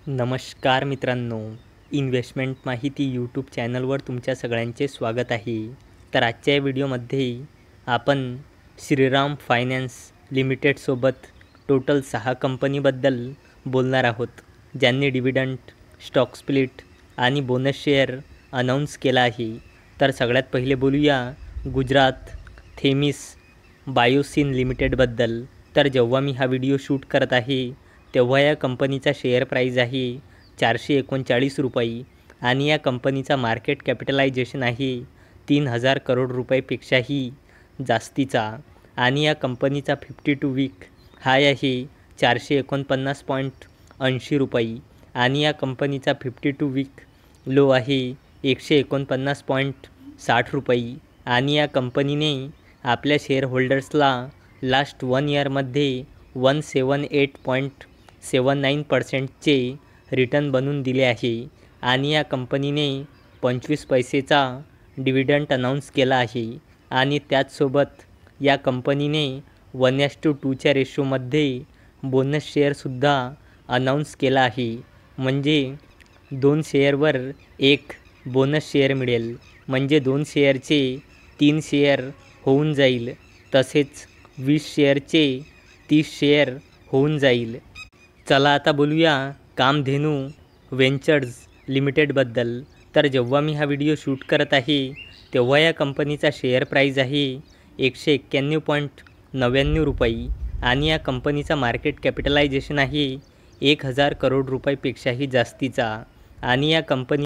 नमस्कार मित्रांनो, इन्व्हेस्टमेंट माहिती यूट्यूब चॅनलवर तुमच्या सगळ्यांचे स्वागत आहे. तर आजच्या या व्हिडिओमध्ये आपण श्रीराम फायनान्स लिमिटेडसोबत टोटल 6 कंपनीबद्दल बोलणार आहोत, ज्यांनी डिव्हिडंड, स्टॉक स्प्लिट आणि बोनस शेअर अनाऊन्स केला आहे. तर सगळ्यात पहिले बोलूया गुजरात थेमिस बायोसिन लिमिटेडबद्दल. तर जेव्हा मी हा व्हिडिओ शूट करत आहे तेव्हा या कंपनीचा शेअर प्राईज आहे 439 रुपये आणि या कंपनीचा मार्केट कॅपिटलायझेशन आहे 3000 करोड रुपयेपेक्षाही जास्तीचा आणि या कंपनीचा 52 वीक हाय आहे 449.80 रुपये आणि या कंपनीचा 52 वीक लो आहे 149.60 रुपये आणि या कंपनीने आपल्या शेअर होल्डर्सला लास्ट 1 इयरमध्ये 178.79%चे रिटर्न बनवून दिले आहे आणि या कंपनीने 25 पैसेचा डिव्हिडंड अनाऊन्स केला आहे आणि त्याचसोबत या कंपनीने 1:2च्या रेशोमध्ये बोनस शेअरसुद्धा अनाऊन्स केला आहे. म्हणजे 2 शेअरवर 1 बोनस शेअर मिळेल, म्हणजे 2 शेअरचे 3 शेअर होऊन जाईल, तसेच 20 शेअरचे 30 शेअर होऊन जाईल. चला आता बोलूया कामधेनू व्हेंचर्स लिमिटेडबद्दल. तर जेव्हा मी हा व्हिडिओ शूट करत आहे तेव्हा या कंपनीचा शेअर प्राईज आहे 191.99 रुपये आणि या कंपनीचा मार्केट कॅपिटलायझेशन आहे 1000 करोड रुपयेपेक्षाही जास्तीचा आणि या कंपनी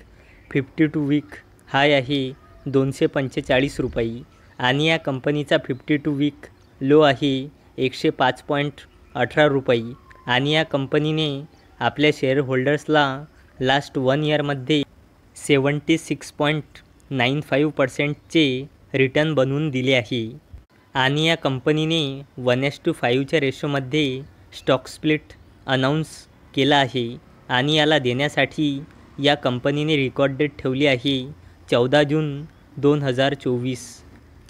52 वीक हाय आहे 245 रुपये आणि या कंपनीचा 52 वीक लो आहे 105.18 रुपये आणि या कंपनीने आपल्या शेअर होल्डर्सला लास्ट 1 इयरमध्ये 76.95%चे रिटर्न बनवून दिले आहे आणि या कंपनीने 1:5च्या रेशोमध्ये स्टॉक स्प्लिट अनाऊन्स केला आहे आणि याला देण्यासाठी या कंपनीने रेकॉर्ड डेट ठेवली आहे 14 जून 2024.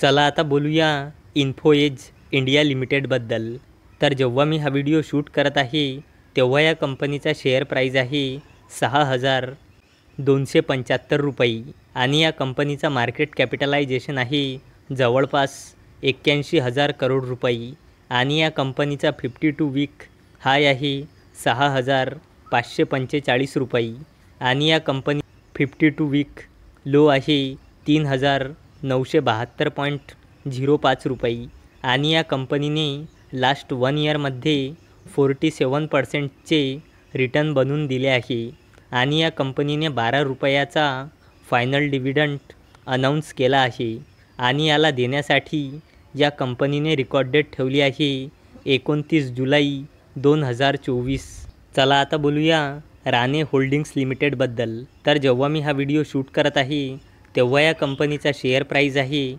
चला आता बोलूया इन्फो एज इंडिया लिमिटेडबद्दल. तर जेव्हा मी हा व्हिडिओ शूट करत आहे तेव्हा या कंपनीचा शेअर प्राईज आहे 6,275 रुपये आणि या कंपनीचा मार्केट कॅपिटलायझेशन आहे जवळपास 81,000 करोड रुपये आणि या कंपनीचा 52 वीक हाय आहे 6,545 रुपये आणि या कंपनी 52 वीक लो आहे 3,972.05 रुपये आणि या कंपनीने लास्ट 1 इयरमध्ये 47%चे रिटर्न बनवून दिले आहे आणि या कंपनीने 12 रुपयाचा फायनल डिव्हिडंड अनाऊन्स केला आहे आणि याला देण्यासाठी या कंपनीने रेकॉर्ड डेट ठेवली आहे 29 जुलै 2024. चला आता बोलूया राणे होल्डिंग्स लिमिटेडबद्दल. तर जेव्हा मी हा व्हिडिओ शूट करत आहे तेव्हा या कंपनीचा शेअर प्राईज आहे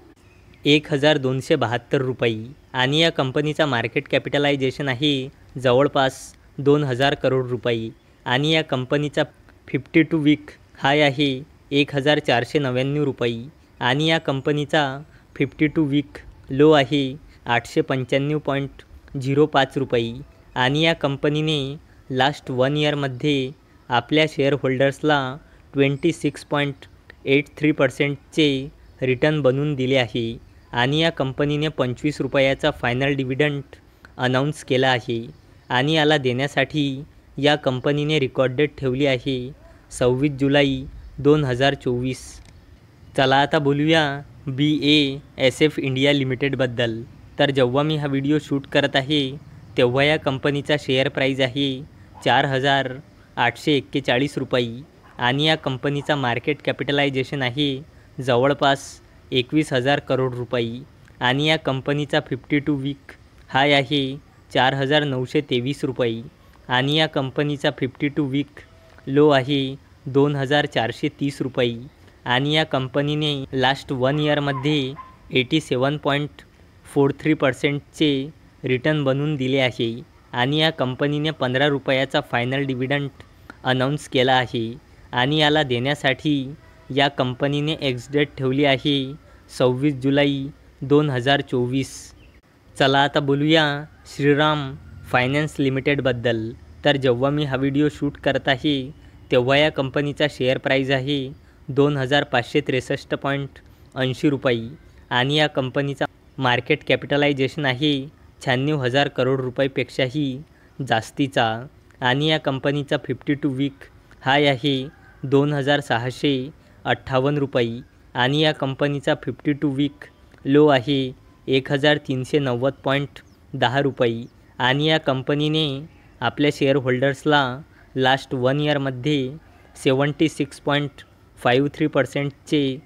1,272 रुपये आणि या कंपनीचा मार्केट कॅपिटलायझेशन आहे जवळपास 2,000 करोड रुपये आणि या कंपनीचा 52 वीक हाय आहे 1,499 रुपये आणि या कंपनीचा 52 वीक लो आहे 895.05 रुपये आणि या कंपनीने लास्ट 1 इयरमध्ये आपल्या शेअर होल्डर्सला 26.83%चे रिटर्न बनवून दिले आहे आणि या कंपनीने 25 रुपयाचा फायनल डिव्हिडंड अनाऊन्स केला आहे आणि याला देण्यासाठी या कंपनीने रेकॉर्ड डेट ठेवली आहे 26 जुलै 2024. चला आता बोलूया BASF इंडिया लिमिटेडबद्दल. तर जेव्हा मी हा व्हिडिओ शूट करत आहे तेव्हा या कंपनीचा शेअर प्राईज आहे 4,841 रुपये आणि या कंपनीचा मार्केट कॅपिटलायझेशन आहे जवळपास 21,000 करोड रुपये आणि या कंपनीचा 52 वीक हाय आहे 4,923 रुपये आणि या कंपनीचा 52 वीक लो आहे 2,430 रुपये आणि या कंपनीने लास्ट 1 इयरमध्ये 87.43%चे रिटर्न बनवून दिले आहे आणि या कंपनीने 15 रुपयाचा फायनल डिव्हिडंड अनाऊन्स केला आहे आणि याला देण्यासाठी या कंपनीने एक्स डेट ठेवली आहे 26 जुलै 2024. चला आता बोलूया श्रीराम फायनान्स लिमिटेडबद्दल. तर जेव्हा मी हा व्हिडिओ शूट करत आहे तेव्हा या कंपनीचा शेअर प्राईज आहे 2563.80 रुपये आणि या कंपनीचा मार्केट कॅपिटलायझेशन आहे 96,000 करोड रुपयेपेक्षाही जास्तीचा आणि या कंपनीचा 52 वीक हाय आहे 2,658 रुपये आणि या कंपनीचा 52 वीक लो आहे 1,390.10 रुपये आणि या कंपनीने आपल्या शेअर होल्डर्सला लास्ट 1 इयरमध्ये 76.53%चे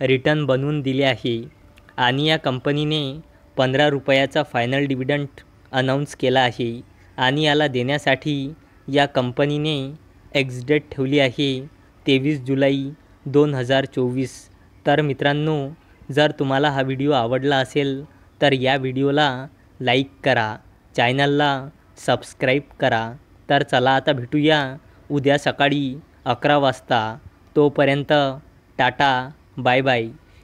रिटर्न बनवून दिले आहे आणि या कंपनीने 15 रुपयाचा फायनल डिव्हिडंड अनाऊन्स केला आहे आणि याला देण्यासाठी या कंपनीने एक्स-डेट ठेवली आहे 23 जुलै 2024. तर मित्रांनो, जर तुम्हाला हा व्हिडिओ आवडला असेल तर या व्हिडिओला लाईक करा, चॅनलला सबस्क्राईब करा. तर चला आता भेटूया उद्या सकाळी 11 वाजता. तोपर्यंत टाटा, बाय बाय.